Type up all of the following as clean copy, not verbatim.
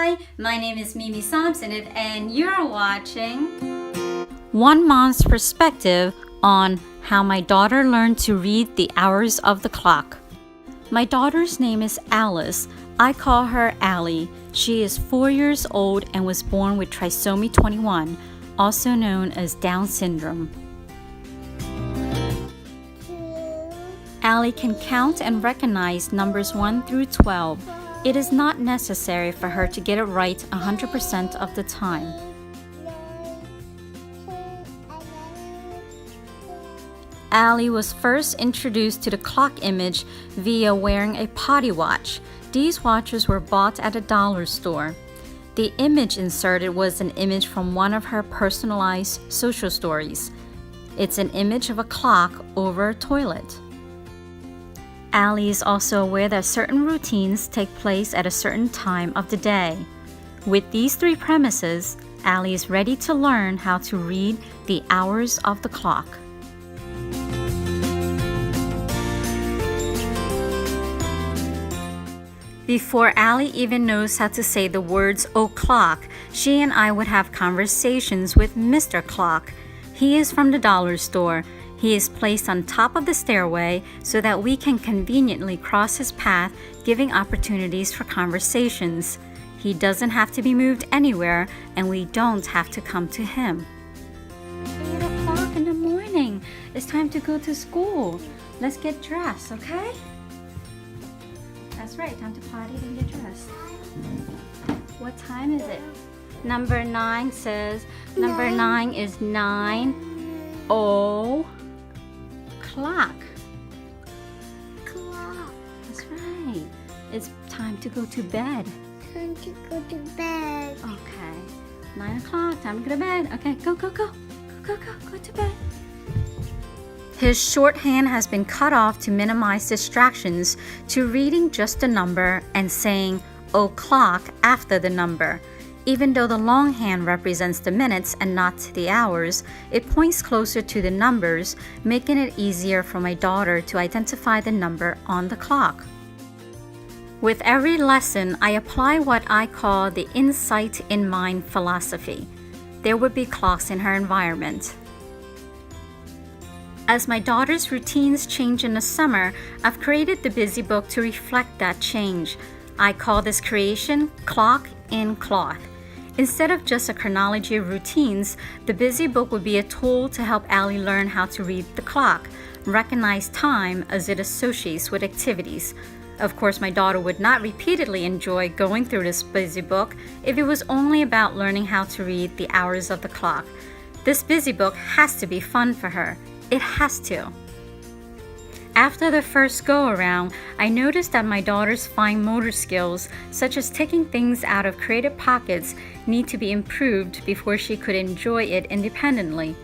Hi, my name is Mimi Samsonov and you're watching One Mom's Perspective on how my daughter learned to read the hours of the clock. My daughter's name is Alice. I call her Allie. She is 4 years old and was born with trisomy 21, also known as Down syndrome. Allie can count and recognize numbers 1 through 12. It is not necessary for her to get it right 100% of the time. Allie was first introduced to the clock image via wearing a potty watch. These watches were bought at a dollar store. The image inserted was an image from one of her personalized social stories. It's an image of a clock over a toilet. Allie is also aware that certain routines take place at a certain time of the day. With these three premises, Allie is ready to learn how to read the hours of the clock. Before Allie even knows how to say the words o'clock, she and I would have conversations with Mr. Clock. He is from the dollar store. He is placed on top of the stairway so that we can conveniently cross his path, giving opportunities for conversations. He doesn't have to be moved anywhere, and we don't have to come to him. 8 o'clock in the morning. It's time to go to school. Let's get dressed, okay? That's right, time to potty and get dressed. What time is it? Number 9 says, number 9 is 9 o'clock. Clock. That's right. It's time to go to bed. Time to go to bed. Okay. 9 o'clock. Time to go to bed. Okay, go to bed. His shorthand has been cut off to minimize distractions to reading just the number and saying o'clock after the number. Even though the longhand represents the minutes and not the hours, it points closer to the numbers, making it easier for my daughter to identify the number on the clock. With every lesson, I apply what I call the insight in mind philosophy. There would be clocks in her environment. As my daughter's routines change in the summer, I've created the Busy Book to reflect that change. I call this creation Clock in Cloth. Instead of just a chronology of routines, the Busy Book would be a tool to help Allie learn how to read the clock, recognize time as it associates with activities. Of course, my daughter would not repeatedly enjoy going through this Busy Book if it was only about learning how to read the hours of the clock. This Busy Book has to be fun for her. It has to. After the first go-around, I noticed that my daughter's fine motor skills, such as taking things out of creative pockets, need to be improved before she could enjoy it independently.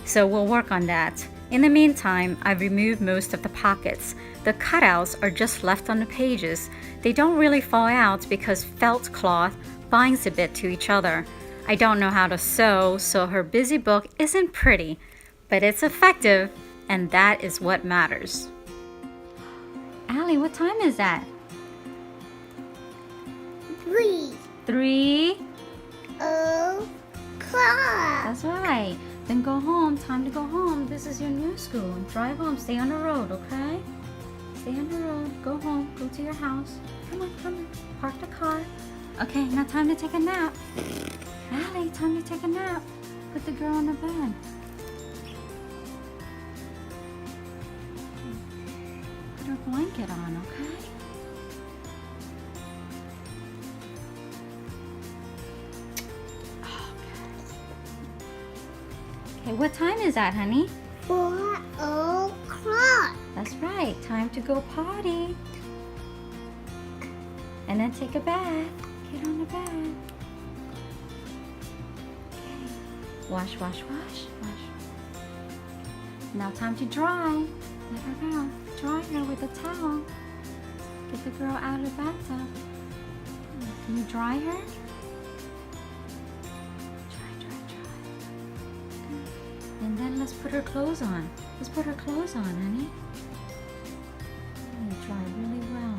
So we'll work on that. In the meantime, I've removed most of the pockets. The cutouts are just left on the pages. They don't really fall out because felt cloth binds a bit to each other. I don't know how to sew, so her Busy Book isn't pretty, but it's effective, and that is what matters. Allie, what time is that? 3 o'clock. That's right. Then go home. Time to go home. This is your new school. Drive home. Stay on the road, okay? Stay on the road. Go home. Go to your house. Come on. Park the car. Okay, now time to take a nap. Allie, time to take a nap. Put the girl on the bed. Put her blanket on, okay? Okay, what time is that, honey? 4 o'clock. That's right. Time to go potty. And then take a bath. Get on the bed. Okay. Wash. Now time to dry. Let her go. Dry her with a towel. Get the girl out of the bathtub. Can you dry her? And then let's put her clothes on. Let's put her clothes on, honey. Dry really well.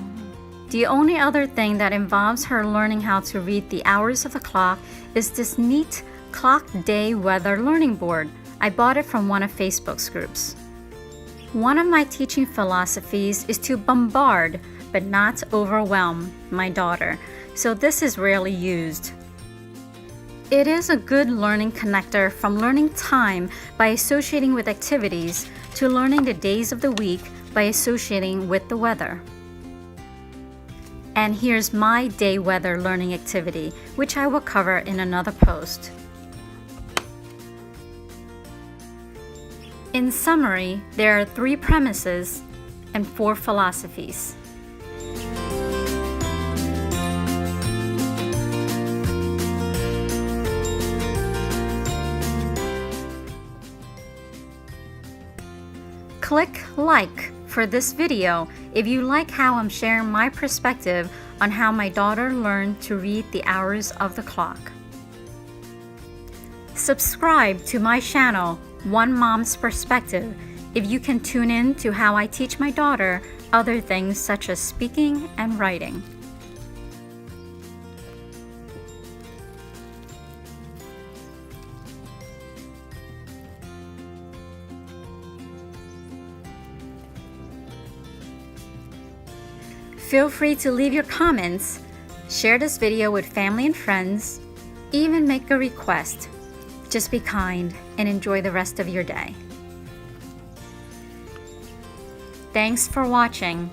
The only other thing that involves her learning how to read the hours of the clock is this neat clock day weather learning board. I bought it from one of Facebook's groups. One of my teaching philosophies is to bombard, but not overwhelm, my daughter, so this is rarely used. It is a good learning connector from learning time by associating with activities to learning the days of the week by associating with the weather. And here's my day weather learning activity, which I will cover in another post. In summary, there are 3 premises and 4 philosophies. Click like for this video if you like how I'm sharing my perspective on how my daughter learned to read the hours of the clock. Subscribe to my channel, One Mom's Perspective, if you can tune in to how I teach my daughter other things such as speaking and writing. Feel free to leave your comments, share this video with family and friends, even make a request. Just be kind and enjoy the rest of your day. Thanks for watching.